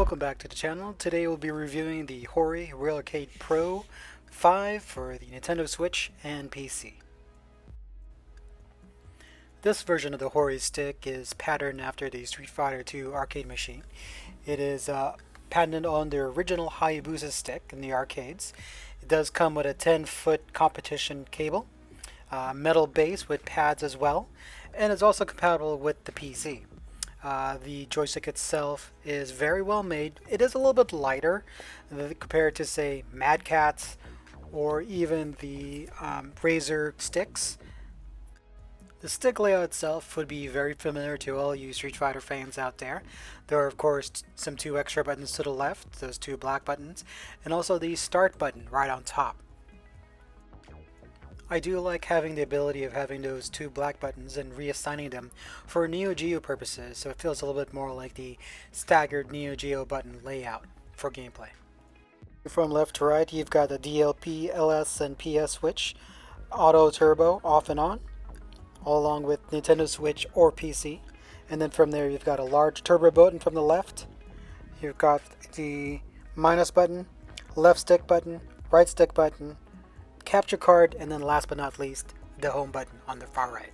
Welcome back to the channel. Today we'll be reviewing the Hori Real Arcade Pro 5 for the Nintendo Switch and PC. This version of the Hori stick is patterned after the Street Fighter 2 arcade machine. It is patented on the original Hayabusa stick in the arcades. It does come with a 10-foot competition cable, metal base with pads as well, and is also compatible with the PC. The joystick itself is very well made. It is a little bit lighter compared to, say, Mad Catz or even the Razor sticks. The stick layout itself would be very familiar to all you Street Fighter fans out there. There are, of course, some two extra buttons to the left, those two black buttons, and also the start button right on top. I do like having the ability of having those two black buttons and reassigning them for Neo Geo purposes, so it feels a little bit more like the staggered Neo Geo button layout for gameplay. From left to right, you've got the DLP, LS, and PS switch, auto turbo off and on, all along with Nintendo Switch or PC. And then from there, you've got a large turbo button from the left. You've got the minus button, left stick button, right stick button, capture card, and then last but not least, the home button on the far right.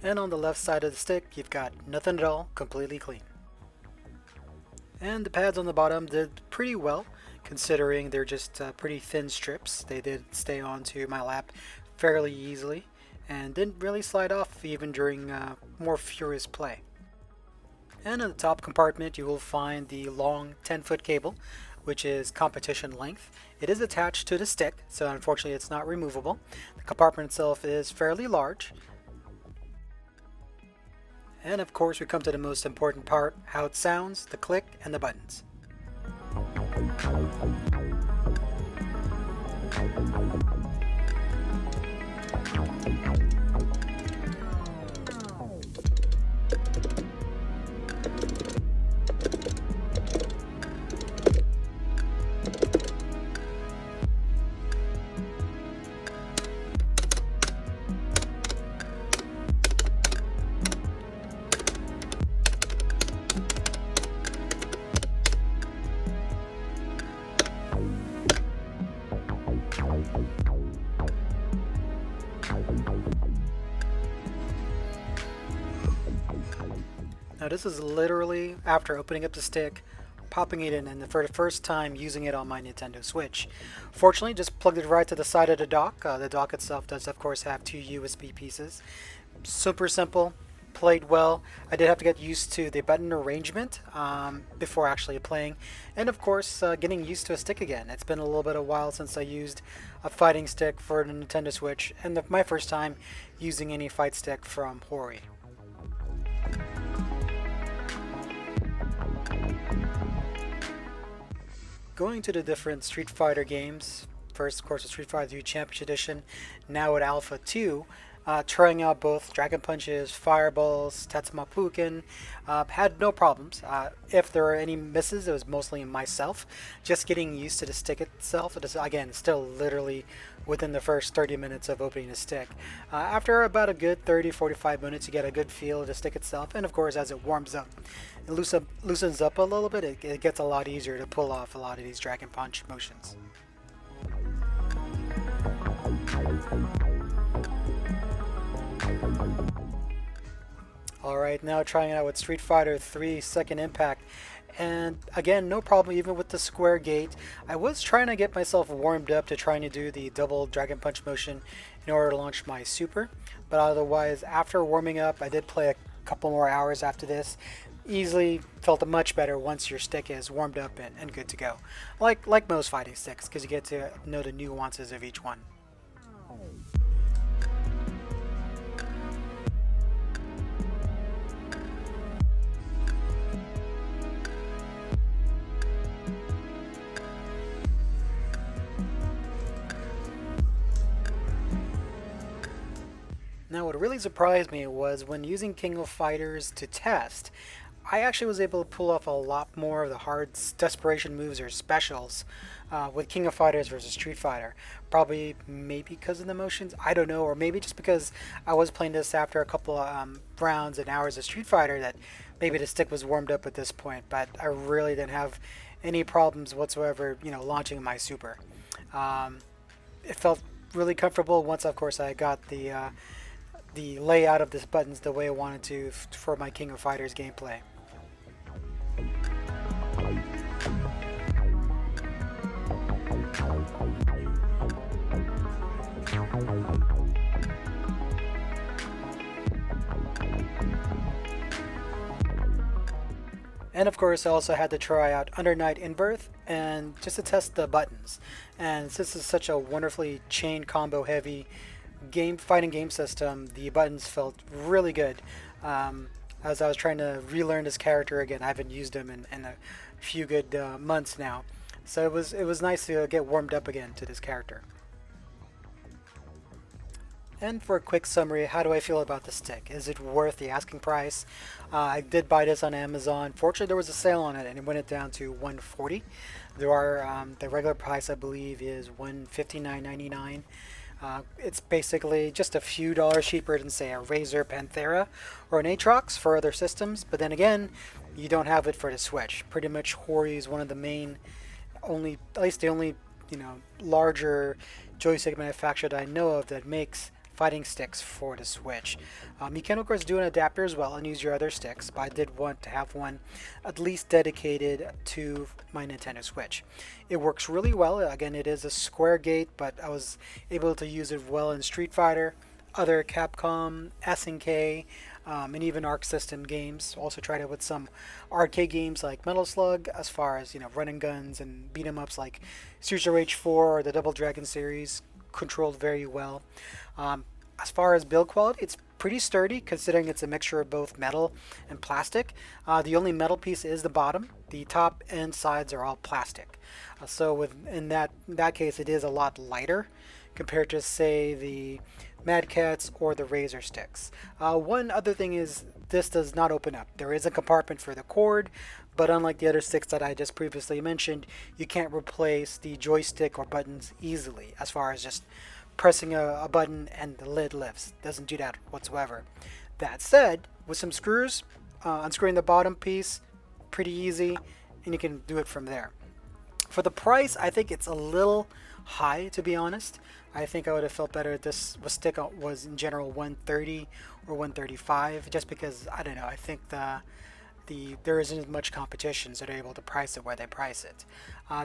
And on the left side of the stick, you've got nothing at all, completely clean. And the pads on the bottom did pretty well, considering they're just pretty thin strips. They did stay onto my lap fairly easily, and didn't really slide off even during more furious play. And in the top compartment, you will find the long 10-foot cable, which is competition length. It is attached to the stick, so unfortunately it's not removable. The compartment itself is fairly large. And of course we come to the most important part, how it sounds, the click, and the buttons. Now this is literally after opening up the stick, popping it in, and for the first time using it on my Nintendo Switch. Fortunately, just plugged it right to the side of the dock. The dock itself does of course have two USB pieces. Super simple, played well. I did have to get used to the button arrangement before actually playing, and of course getting used to a stick again. It's been a little bit of a while since I used a fighting stick for the Nintendo Switch, and my first time using any fight stick from Hori. Going to the different Street Fighter games, first of course the Street Fighter 2 Championship Edition, now at Alpha 2, trying out both Dragon Punches, Fireballs, Tetsumapuken, had no problems. If there were any misses, it was mostly myself. Just getting used to the stick itself. It is, again, still literally within the first 30 minutes of opening the stick. After about a good 30-45 minutes, you get a good feel of the stick itself, and of course as it warms up, it loosens up a little bit, it gets a lot easier to pull off a lot of these Dragon Punch motions. Alright, now trying it out with Street Fighter 3 Second Impact, and again, no problem even with the square gate. I was trying to get myself warmed up to trying to do the double Dragon Punch motion in order to launch my super, but otherwise after warming up, I did play a couple more hours after this. Easily felt much better once your stick is warmed up and good to go. Like most fighting sticks, because you get to know the nuances of each one. Now what really surprised me was when using King of Fighters to test, I actually was able to pull off a lot more of the hard desperation moves or specials with King of Fighters versus Street Fighter. Probably maybe because of the motions, I don't know, or maybe just because I was playing this after a couple of rounds and hours of Street Fighter that maybe the stick was warmed up at this point, but I really didn't have any problems whatsoever, launching my super. Um, it felt really comfortable once, of course, I got the layout of the buttons the way I wanted to for my King of Fighters gameplay. And of course, I also had to try out Under Night in Birth and just to test the buttons. And since this is such a wonderfully chain combo heavy fighting game system, the buttons felt really good. As I was trying to relearn this character again, I haven't used him in a few good months now, so it was nice to get warmed up again to this character. And for a quick summary, how do I feel about the stick? Is it worth the asking price? I did buy this on Amazon. Fortunately, there was a sale on it, and it went down to $140. There are the regular price, I believe, is $159.99. It's basically just a few dollars cheaper than, say, a Razer Panthera or an Aatrox for other systems. But then again, you don't have it for the Switch. Pretty much, Hori is one of the main, at least the only, larger joystick manufacturer that I know of that makes fighting sticks for the Switch. You can of course do an adapter as well and use your other sticks, but I did want to have one at least dedicated to my Nintendo Switch. It works really well. Again, it is a square gate, but I was able to use it well in Street Fighter, other Capcom, SNK, and even Arc System games. Also tried it with some arcade games like Metal Slug, as far as running guns and beat 'em ups like Streets of Rage 4 or the Double Dragon series. Controlled very well. As far as build quality, it's pretty sturdy considering it's a mixture of both metal and plastic. The only metal piece is the bottom. The top and sides are all plastic. In that case, it is a lot lighter compared to, say, the Mad Catz or the Razer sticks. One other thing is this does not open up. There is a compartment for the cord, but unlike the other sticks that I just previously mentioned, you can't replace the joystick or buttons easily as far as just pressing a button and the lid lifts. Doesn't do that whatsoever. That said, with some screws, unscrewing the bottom piece, pretty easy, and you can do it from there. For the price, I think it's a little high, to be honest. I think I would have felt better if this stick was in general 130 or 135, just because I don't know. I think there isn't much competition, so they're able to price it where they price it.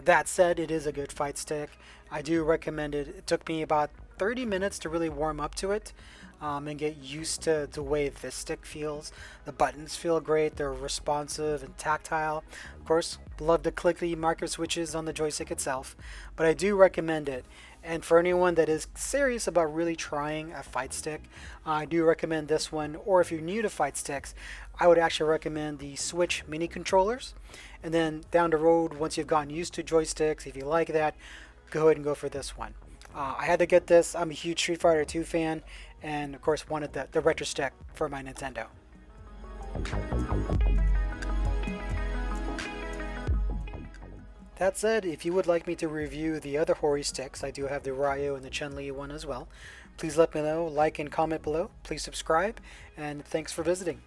That said, it is a good fight stick. I do recommend it. It took me about 30 minutes to really warm up to it and get used to the way this stick feels. The buttons feel great. They're responsive and tactile. Of course, love the clicky marker switches on the joystick itself, but I do recommend it. And for anyone that is serious about really trying a fight stick, I do recommend this one. Or if you're new to fight sticks, I would actually recommend the Switch mini controllers. And then down the road, once you've gotten used to joysticks, if you like that, go ahead and go for this one. I had to get this. I'm a huge Street Fighter 2 fan, and of course wanted the retro stick for my Nintendo. That said, if you would like me to review the other Hori sticks, I do have the Ryo and the Chun-Li one as well. Please let me know, like and comment below. Please subscribe, and thanks for visiting.